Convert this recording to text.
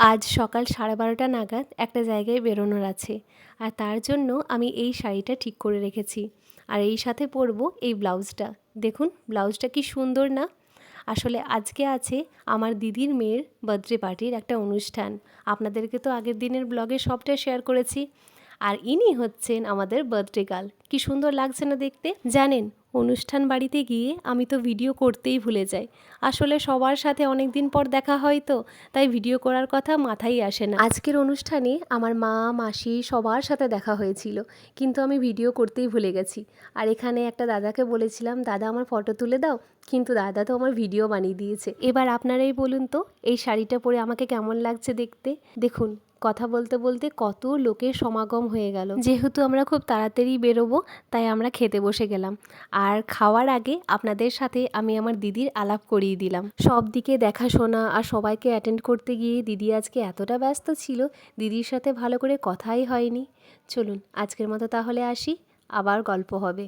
আজ সকাল 12:30 নাগাদ একটা জায়গায় বেরোনোর আছে, আর তার জন্য আমি এই শাড়িটা ঠিক করে রেখেছি। আর এই সাথে পরবো এই ব্লাউজটা। দেখুন ব্লাউজটা কি সুন্দর না? আসলে আজকে আছে আমার দিদির মেয়ের বার্থডে পার্টির একটা অনুষ্ঠান। আপনাদেরকে তো আগের দিনের ব্লগে সবটা শেয়ার করেছি। আর ইনি হচ্ছেন আমাদের বার্থডে গার্ল। কি সুন্দর লাগছে না দেখতে? জানেন, অনুষ্ঠান বাড়িতে গিয়ে আমি তো ভিডিও করতেই ভুলে যাই। আসলে সবার সাথে অনেক দিন পর দেখা হয় তো, তাই ভিডিও করার কথা মাথায় আসে না। আজকের অনুষ্ঠানে আমার মা, মাসি সবার সাথে দেখা হয়েছিল, কিন্তু আমি ভিডিও করতেই ভুলে গেছি। আর এখানে একটা দাদাকে বলেছিলাম, দাদা আমার ফটো তুলে দাও, কিন্তু দাদা তো আমার ভিডিও বানিয়ে দিয়েছে। এবার আপনারাই বলুন তো, এই শাড়িটা পরে আমাকে কেমন লাগছে দেখতে? দেখুন, কথা বলতে বলতে কত লোকের সমাগম হয়ে গেল। যেহেতু আমরা খুব তাড়াতাড়ি বেরোবো, তাই আমরা খেতে বসে গেলাম। আর খাওয়ার আগে আপনাদের সাথে আমি আমার দিদির আলাপ করিয়ে দিলাম। সব দিকে দেখাশোনা আর সবাইকে অ্যাটেন্ড করতে গিয়ে দিদি আজকে এতটা ব্যস্ত ছিল, দিদির সাথে ভালো করে কথাই হয়নি। চলুন আজকের মতো তাহলে আসি, আবার গল্প হবে।